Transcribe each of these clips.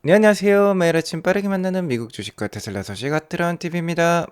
네, 안녕하세요. 매일 아침 빠르게 만나는 미국 주식과 테슬라 소식 아트런 TV입니다.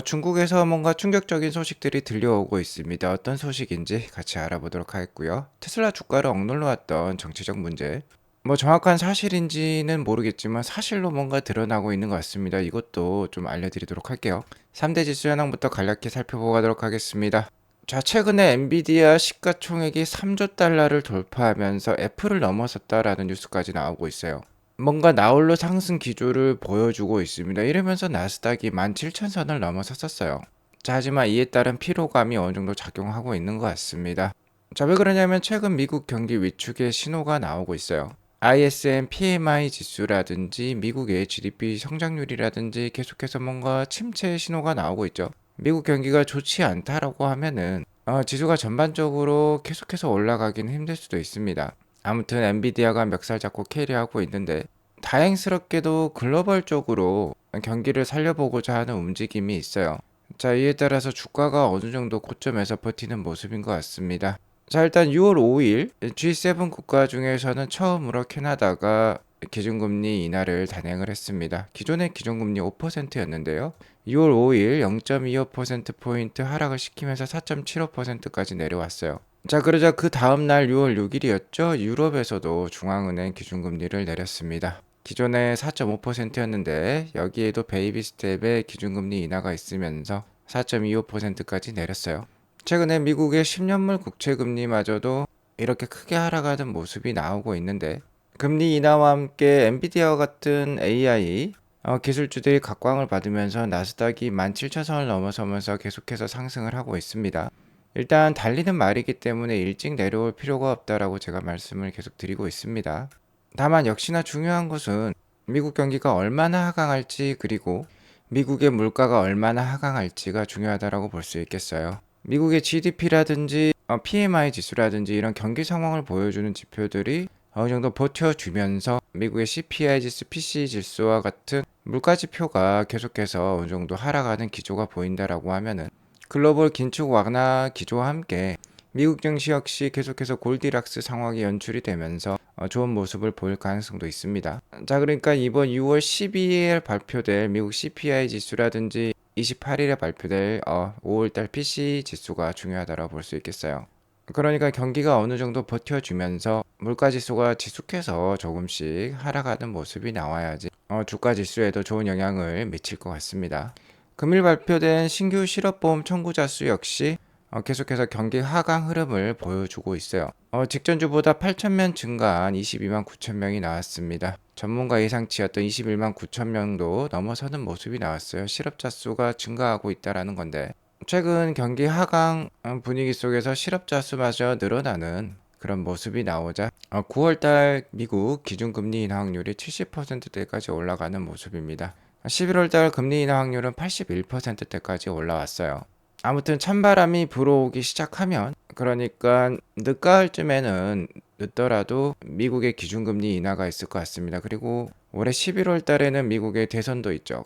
중국에서 뭔가 충격적인 소식들이 들려오고 있습니다. 어떤 소식인지 같이 알아보도록 하겠고요. 테슬라 주가를 억눌러 왔던 정치적 문제. 뭐 정확한 사실인지는 모르겠지만 사실로 뭔가 드러나고 있는 것 같습니다. 이것도 좀 알려드리도록 할게요. 3대 지수 현황부터 간략히 살펴보고 가도록 하겠습니다. 자, 최근에 엔비디아 시가총액이 3조 달러를 돌파하면서 애플을 넘어섰다라는 뉴스까지 나오고 있어요. 뭔가 나홀로 상승 기조를 보여주고 있습니다. 이러면서 나스닥이 17,000선을 넘어섰었어요. 자, 하지만 이에 따른 피로감이 어느 정도 작용하고 있는 것 같습니다. 자, 왜 그러냐면 최근 미국 경기 위축의 신호가 나오고 있어요. ISM PMI 지수라든지 미국의 GDP 성장률이라든지 계속해서 뭔가 침체 신호가 나오고 있죠. 미국 경기가 좋지 않다라고 하면은 지수가 전반적으로 계속해서 올라가기는 힘들 수도 있습니다. 아무튼 엔비디아가 멱살 잡고 캐리하고 있는데 다행스럽게도 글로벌적으로 경기를 살려보고자 하는 움직임이 있어요. 자, 이에 따라서 주가가 어느 정도 고점에서 버티는 모습인 것 같습니다. 자, 일단 6월 5일 G7 국가 중에서는 처음으로 캐나다가 기준금리 인하를 단행을 했습니다. 기존의 기준금리 5%였는데요. 6월 5일 0.25%포인트 하락을 시키면서 4.75%까지 내려왔어요. 자, 그러자 그 다음날 6월 6일이었죠. 유럽에서도 중앙은행 기준금리를 내렸습니다. 기존에 4.5%였는데 여기에도 베이비 스텝의 기준금리 인하가 있으면서 4.25%까지 내렸어요. 최근에 미국의 10년물 국채금리마저도 이렇게 크게 하락하는 모습이 나오고 있는데 금리 인하와 함께 엔비디아와 같은 AI 기술주들이 각광을 받으면서 나스닥이 17,000선을 넘어서면서 계속해서 상승을 하고 있습니다. 일단 달리는 말이기 때문에 일찍 내려올 필요가 없다라고 제가 말씀을 계속 드리고 있습니다. 다만 역시나 중요한 것은 미국 경기가 얼마나 하강할지 그리고 미국의 물가가 얼마나 하강할지가 중요하다라고 볼 수 있겠어요. 미국의 GDP라든지 PMI 지수라든지 이런 경기 상황을 보여주는 지표들이 어느 정도 버텨주면서 미국의 CPI 지수, PCE 지수와 같은 물가 지표가 계속해서 어느 정도 하락하는 기조가 보인다라고 하면은 글로벌 긴축 완화 기조와 함께 미국 증시 역시 계속해서 골디락스 상황이 연출이 되면서 좋은 모습을 보일 가능성도 있습니다. 자, 그러니까 이번 6월 12일 발표될 미국 CPI 지수라든지 28일에 발표될 5월달 PC 지수가 중요하다고 볼 수 있겠어요. 그러니까 경기가 어느 정도 버텨주면서 물가 지수가 지속해서 조금씩 하락하는 모습이 나와야지 주가 지수에도 좋은 영향을 미칠 것 같습니다. 금일 발표된 신규 실업보험 청구자 수 역시 계속해서 경기 하강 흐름을 보여주고 있어요. 직전 주보다 8,000명 증가한 22만 9천 명이 나왔습니다. 전문가 예상치였던 21만 9천 명도 넘어서는 모습이 나왔어요. 실업자 수가 증가하고 있다라는 건데 최근 경기 하강 분위기 속에서 실업자 수마저 늘어나는 그런 모습이 나오자 9월달 미국 기준금리 인하 확률이 70%대까지 올라가는 모습입니다. 11월달 금리 인하 확률은 81%대까지 올라왔어요. 아무튼 찬바람이 불어오기 시작하면 그러니까 늦가을쯤에는 늦더라도 미국의 기준금리 인하가 있을 것 같습니다. 그리고 올해 11월 달에는 미국의 대선도 있죠.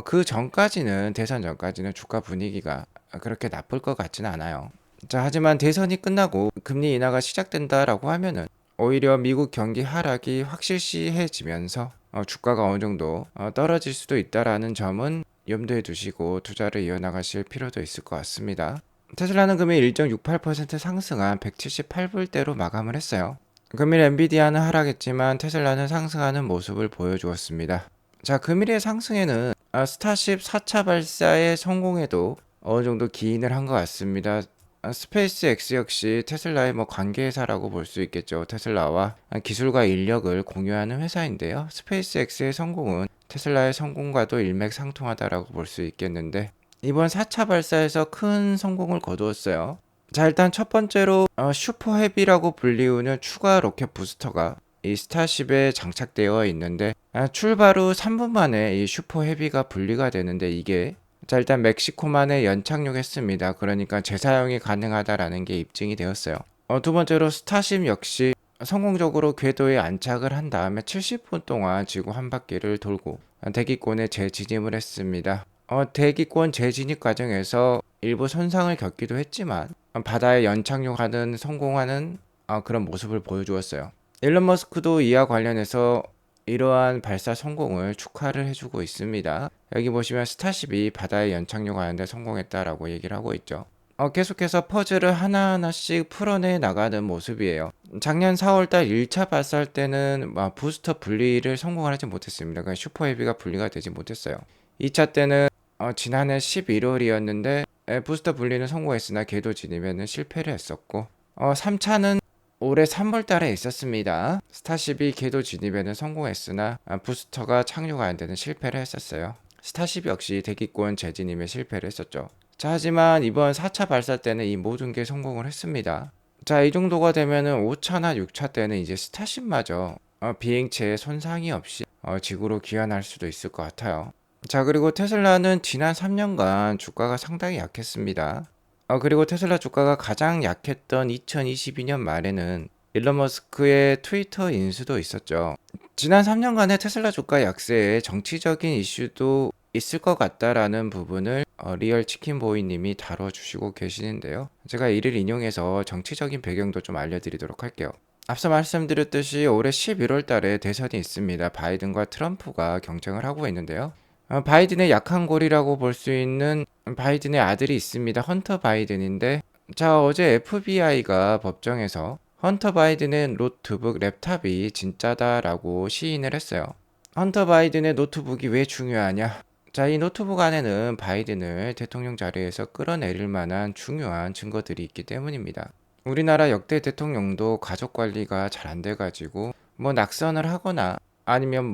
그 전까지는 대선 전까지는 주가 분위기가 그렇게 나쁠 것 같지는 않아요. 자, 하지만 대선이 끝나고 금리 인하가 시작된다라고 하면은 오히려 미국 경기 하락이 확실시해지면서 주가가 어느 정도 떨어질 수도 있다라는 점은 염두에 두시고 투자를 이어나가실 필요도 있을 것 같습니다. 테슬라는 금일 1.68% 상승한 178불대로 마감을 했어요. 금일 엔비디아는 하락했지만 테슬라는 상승하는 모습을 보여주었습니다. 자, 금일의 상승에는 스타쉽 4차 발사의 성공에도 어느 정도 기인을 한 것 같습니다. 스페이스 X 역시 테슬라의 관계회사라고 볼 수 있겠죠. 테슬라와 기술과 인력을 공유하는 회사인데요. 스페이스 X의 성공은 테슬라의 성공과도 일맥상통하다라고 볼 수 있겠는데 이번 4차 발사에서 큰 성공을 거두었어요. 자, 일단 첫 번째로 슈퍼 헤비라고 불리우는 추가 로켓 부스터가 이 스타쉽에 장착되어 있는데 출발 후 3분 만에 이 슈퍼 헤비가 분리가 되는데 이게 자, 일단 멕시코만에 연착륙했습니다. 그러니까 재사용이 가능하다라는 게 입증이 되었어요. 두 번째로 스타쉽 역시 성공적으로 궤도에 안착을 한 다음에 70분 동안 지구 한 바퀴를 돌고 대기권에 재진입을 했습니다. 대기권 재진입 과정에서 일부 손상을 겪기도 했지만 바다에 연착륙하는 성공하는 그런 모습을 보여주었어요. 일론 머스크도 이와 관련해서 이러한 발사 성공을 축하를 해주고 있습니다. 여기 보시면 스타쉽이 바다에 연착륙 하는데 성공했다라고 얘기를 하고 있죠. 계속해서 퍼즐을 하나하나씩 풀어내 나가는 모습이에요. 작년 4월달 1차 발사할 때는 부스터 분리를 성공하지 못했습니다. 그러니까 슈퍼헤비가 분리가 되지 못했어요. 2차 때는 지난해 11월이었는데 부스터 분리는 성공했으나 궤도 진입에는 실패를 했었고 3차는 올해 3월 달에 있었습니다. 스타쉽이 궤도 진입에는 성공했으나 부스터가 착륙하는 데는 실패를 했었어요. 스타쉽 역시 대기권 재진입에 실패를 했었죠. 자, 하지만 이번 4차 발사 때는 이 모든 게 성공을 했습니다. 자, 이 정도가 되면은 5차나 6차 때는 이제 스타쉽마저 비행체에 손상이 없이 지구로 귀환할 수도 있을 것 같아요. 자, 그리고 테슬라는 지난 3년간 주가가 상당히 약했습니다. 그리고 테슬라 주가가 가장 약했던 2022년 말에는 일론 머스크의 트위터 인수도 있었죠. 지난 3년간의 테슬라 주가 약세에 정치적인 이슈도 있을 것 같다라는 부분을 리얼 치킨보이님이 다뤄주시고 계시는데요. 제가 이를 인용해서 정치적인 배경도 좀 알려드리도록 할게요. 앞서 말씀드렸듯이 올해 11월 달에 대선이 있습니다. 바이든과 트럼프가 경쟁을 하고 있는데요. 바이든의 약한 골이라고 볼 수 있는 바이든의 아들이 있습니다. 헌터 바이든인데, 자, 어제 FBI가 법정에서 헌터 바이든의 노트북 랩탑이 진짜다라고 시인을 했어요. 헌터 바이든의 노트북이 왜 중요하냐? 자, 이 노트북 안에는 바이든을 대통령 자리에서 끌어내릴 만한 중요한 증거들이 있기 때문입니다. 우리나라 역대 대통령도 가족 관리가 잘 안 돼가지고 낙선을 하거나 아니면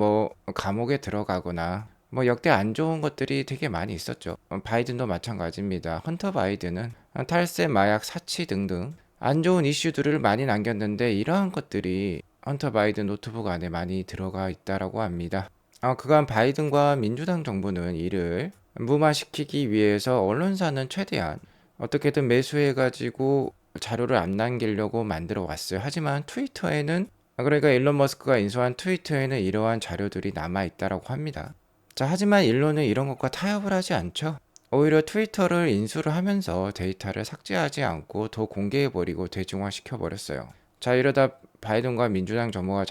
감옥에 들어가거나 역대 안 좋은 것들이 되게 많이 있었죠. 바이든도 마찬가지입니다. 헌터 바이든은 탈세, 마약, 사치 등등 안 좋은 이슈들을 많이 남겼는데 이러한 것들이 헌터 바이든 노트북 안에 많이 들어가 있다라고 합니다. 그간 바이든과 민주당 정부는 이를 무마시키기 위해서 언론사는 최대한 어떻게든 매수해가지고 자료를 안 남기려고 만들어 왔어요. 하지만 트위터에는 그러니까 일론 머스크가 인수한 트위터에는 이러한 자료들이 남아 있다라고 합니다. 자, 하지만 일론은 이런 것과 타협을 하지 않죠. 오히려 트위터를 인수를 하면서 데이터를 삭제하지 않고 더 공개해버리고 대중화시켜버렸어요. 자, 이러다 바이든과 민주당 정부가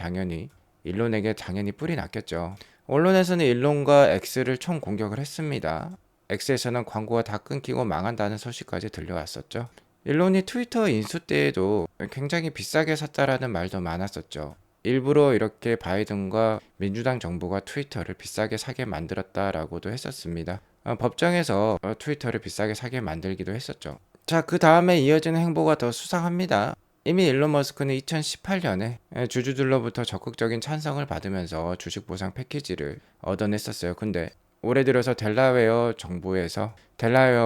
일론에게 당연히 뿔이 났겠죠. 언론에서는 일론과 X를 총 공격을 했습니다. X에서는 광고가 다 끊기고 망한다는 소식까지 들려왔었죠. 일론이 트위터 인수 때에도 굉장히 비싸게 샀다라는 말도 많았었죠. 일부러 이렇게 바이든과 민주당 정부가 트위터를 비싸게 사게 만들었다라고도 했었습니다. 법정에서 트위터를 비싸게 사게 만들기도 했었죠. 자, 그 다음에 이어지는 행보가 더 수상합니다. 이미 일론 머스크는 2018년에 주주들로부터 적극적인 찬성을 받으면서 주식 보상 패키지를 얻어냈었어요. 근데 올해 들어서 델라웨어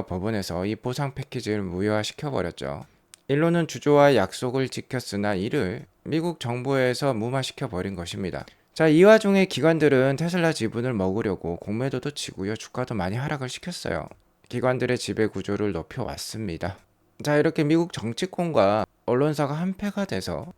법원에서 이 보상 패키지를 무효화시켜버렸죠. 일론은 주주와의 약속을 지켰으나 이를 미국 정부에서 무마시켜버린 것입니다. 자, 이 와중에 기관들은 테슬라 지분을 먹으려고 공매도도 치고요. 주가도 많이 하락을 시켰어요. 기관들의 지배 구조를 높여왔습니다. 자, 이렇게 미국 정치권과 언론사가 한패가 돼서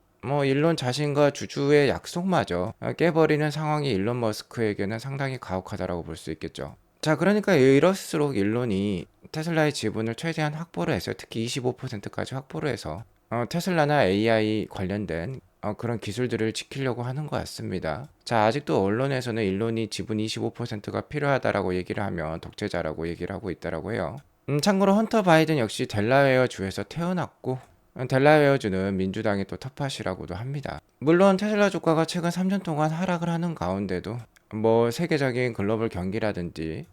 일론 자신과 주주의 약속마저 깨버리는 상황이 일론 머스크에게는 상당히 가혹하다라고 볼 수 있겠죠. 자, 그러니까 이럴수록 일론이 테슬라의 지분을 최대한 확보를 했어요. 특히 25%까지 확보를 해서 테슬라나 AI 관련된 그런 기술들을 지키려고 하는 것 같습니다. 자, 아직도 언론에서는 일론이 지분 25%가 필요하다라고 얘기를 하면 독재자라고 얘기를 하고 있다라고 해요. 참고로 헌터 바이든 역시 델라웨어 주에서 태어났고 델라웨어 주는 민주당의 또 텃밭이라고도 합니다. 물론 테슬라 주가가 최근 3년 동안 하락을 하는 가운데도 세계적인 글로벌 경기라든지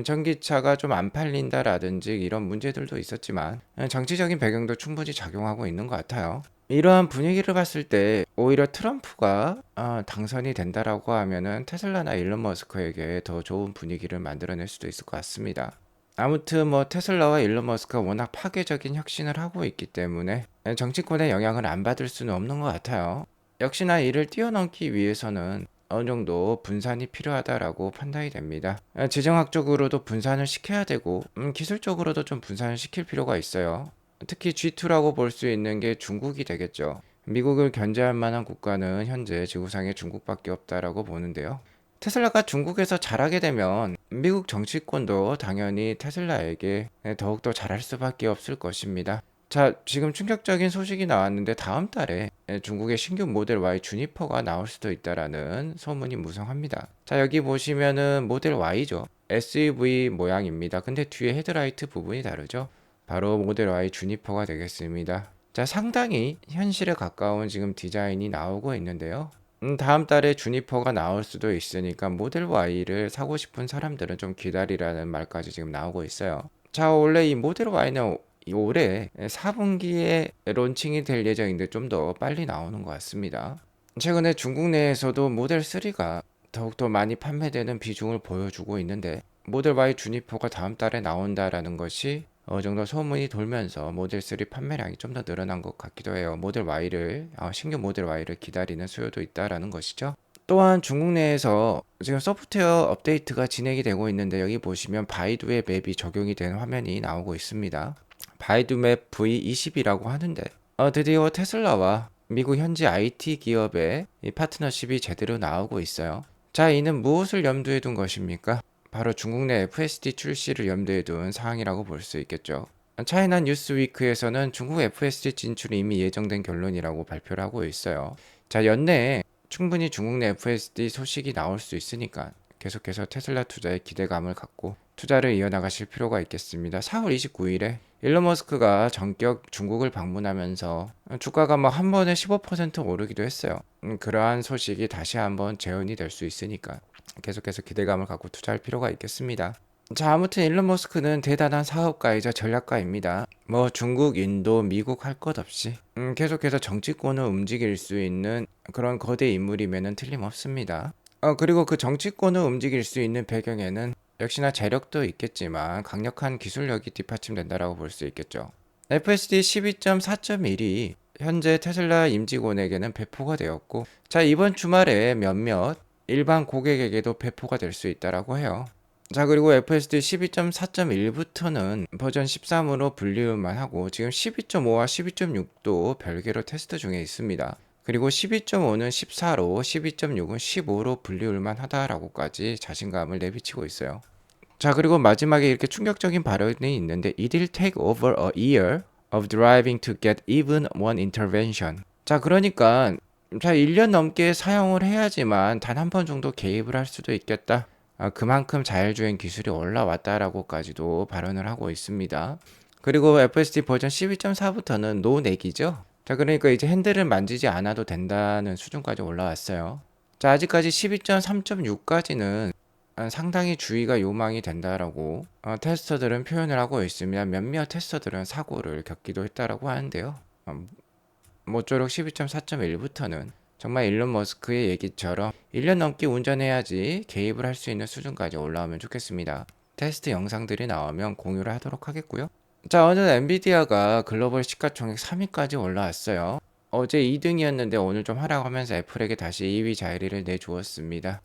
전기차가 좀 안 팔린다라든지 이런 문제들도 있었지만 정치적인 배경도 충분히 작용하고 있는 것 같아요. 이러한 분위기를 봤을 때 오히려 트럼프가 당선이 된다라고 하면은 테슬라나 일론 머스크에게 더 좋은 분위기를 만들어낼 수도 있을 것 같습니다. 아무튼 테슬라와 일론 머스크가 워낙 파괴적인 혁신을 하고 있기 때문에 정치권의 영향을 안 받을 수는 없는 것 같아요. 역시나 이를 뛰어넘기 위해서는 어느 정도 분산이 필요하다라고 판단이 됩니다. 재정학적으로도 분산을 시켜야 되고 기술적으로도 좀 분산을 시킬 필요가 있어요. 특히 G2라고 볼 수 있는 게 중국이 되겠죠. 미국을 견제할 만한 국가는 현재 지구상에 중국밖에 없다라고 보는데요. 테슬라가 중국에서 잘하게 되면 미국 정치권도 당연히 테슬라에게 더욱더 잘할 수밖에 없을 것입니다. 자, 지금 충격적인 소식이 나왔는데 다음 달에 중국의 신규 모델 Y 주니퍼가 나올 수도 있다라는 소문이 무성합니다. 자, 여기 보시면은 모델 Y죠. SUV 모양입니다. 근데 뒤에 헤드라이트 부분이 다르죠. 바로 모델 Y 주니퍼가 되겠습니다. 자, 상당히 현실에 가까운 지금 디자인이 나오고 있는데요. 다음 달에 주니퍼가 나올 수도 있으니까 모델 Y를 사고 싶은 사람들은 좀 기다리라는 말까지 지금 나오고 있어요. 자, 원래 이 모델 Y는 올해 4분기에 론칭이 될 예정인데 좀 더 빨리 나오는 것 같습니다. 최근에 중국 내에서도 모델 3가 더욱더 많이 판매되는 비중을 보여주고 있는데 모델 Y 주니퍼가 다음 달에 나온다라는 것이 어느 정도 소문이 돌면서 모델 3 판매량이 좀 더 늘어난 것 같기도 해요. 모델 Y를 신규 모델 Y를 기다리는 수요도 있다라는 것이죠. 또한 중국 내에서 지금 소프트웨어 업데이트가 진행이 되고 있는데 여기 보시면 바이두의 맵이 적용이 된 화면이 나오고 있습니다. 바이두 맵 V20이라고 하는데 드디어 테슬라와 미국 현지 IT 기업의 이 파트너십이 제대로 나오고 있어요. 자, 이는 무엇을 염두에 둔 것입니까? 바로 중국 내 FSD 출시를 염두에 둔 사항이라고 볼 수 있겠죠. 차이나 뉴스위크에서는 중국 FSD 진출이 이미 예정된 결론이라고 발표를 하고 있어요. 자, 연내에 충분히 중국 내 FSD 소식이 나올 수 있으니까 계속해서 테슬라 투자에 기대감을 갖고 투자를 이어나가실 필요가 있겠습니다. 4월 29일에 일론 머스크가 전격 중국을 방문하면서 주가가 뭐 한 번에 15% 오르기도 했어요. 그러한 소식이 다시 한번 재현이 될 수 있으니까 계속해서 기대감을 갖고 투자할 필요가 있겠습니다. 자, 아무튼 일론 머스크는 대단한 사업가이자 전략가입니다. 뭐 중국, 인도, 미국 할 것 없이 계속해서 정치권을 움직일 수 있는 그런 거대 인물이면은 틀림없습니다. 그리고 그 정치권을 움직일 수 있는 배경에는 역시나 재력도 있겠지만 강력한 기술력이 뒷받침된다라고 볼 수 있겠죠. FSD 12.4.1이 현재 테슬라 임직원에게는 배포가 되었고, 자, 이번 주말에 몇몇 일반 고객에게도 배포가 될 수 있다라고 해요. 자, 그리고 FSD 12.4.1부터는 버전 13으로 분리만 하고 지금 12.5와 12.6도 별개로 테스트 중에 있습니다. 그리고 12.5는 14로 12.6은 15로 분리울만 하다라고까지 자신감을 내비치고 있어요. 자, 그리고 마지막에 이렇게 충격적인 발언이 있는데 It will take over a year of driving to get even one intervention. 자, 그러니까 1년 넘게 사용을 해야지만 단 한 번 정도 개입을 할 수도 있겠다. 그만큼 자율주행 기술이 올라왔다라고까지도 발언을 하고 있습니다. 그리고 FSD 버전 12.4부터는 노넥이죠. 자, 그러니까 이제 핸들을 만지지 않아도 된다는 수준까지 올라왔어요. 자, 아직까지 12.3.6까지는 상당히 주의가 요망이 된다라고 테스터들은 표현을 하고 있습니다. 몇몇 테스터들은 사고를 겪기도 했다라고 하는데요. 모쪼록 12.4.1부터는 정말 일론 머스크의 얘기처럼 1년 넘게 운전해야지 개입을 할 수 있는 수준까지 올라오면 좋겠습니다. 테스트 영상들이 나오면 공유를 하도록 하겠고요. 자, 오늘 엔비디아가 글로벌 시가총액 3위까지 올라왔어요. 어제 2등이었는데 오늘 좀 하락하면서 애플에게 다시 2위 자리를 내주었습니다.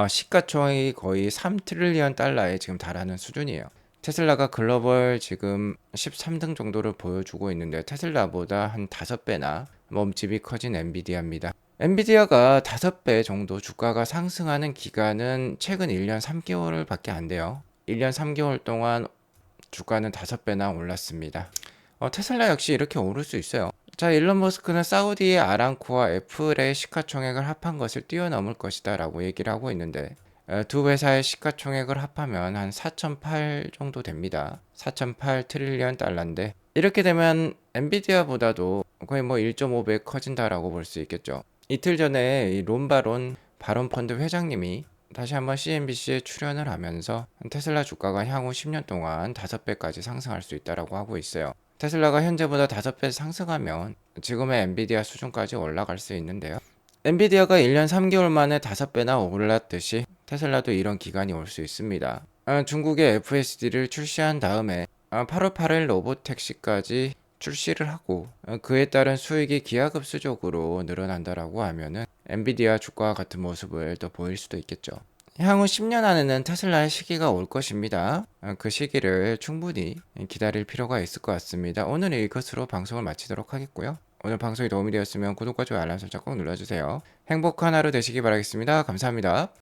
시가총액이 거의 3트릴리언 달러에 지금 달하는 수준이에요. 테슬라가 글로벌 지금 13등 정도를 보여주고 있는데 테슬라보다 한 5배나 몸집이 커진 엔비디아입니다. 엔비디아가 5배 정도 주가가 상승하는 기간은 최근 1년 3개월 밖에 안 돼요. 1년 3개월 동안 주가는 5배나 올랐습니다. 테슬라 역시 이렇게 오를 수 있어요. 자, 일론 머스크는 사우디의 아람코와 애플의 시가총액을 합한 것을 뛰어넘을 것이다 라고 얘기를 하고 있는데 두 회사의 시가총액을 합하면 한 4,008 정도 됩니다. 4,008 트릴리언 달러인데 이렇게 되면 엔비디아보다도 거의 뭐 1.5배 커진다라고 볼 수 있겠죠. 이틀 전에 이 론바론 바론 펀드 회장님이 다시 한번 CNBC에 출연을 하면서 테슬라 주가가 향후 10년 동안 5배까지 상승할 수 있다라고 하고 있어요. 테슬라가 현재보다 5배 상승하면 지금의 엔비디아 수준까지 올라갈 수 있는데요. 엔비디아가 1년 3개월 만에 5배나 올랐듯이 테슬라도 이런 기간이 올 수 있습니다. 중국의 FSD를 출시한 다음에 8월 8일 로보택시까지 출시를 하고 그에 따른 수익이 기하급수적으로 늘어난다라고 하면은 엔비디아 주가와 같은 모습을 또 보일 수도 있겠죠. 향후 10년 안에는 테슬라의 시기가 올 것입니다. 그 시기를 충분히 기다릴 필요가 있을 것 같습니다. 오늘은 이것으로 방송을 마치도록 하겠고요. 오늘 방송이 도움이 되었으면 구독과 좋아요 알람 설정 꼭 눌러주세요. 행복한 하루 되시기 바라겠습니다. 감사합니다.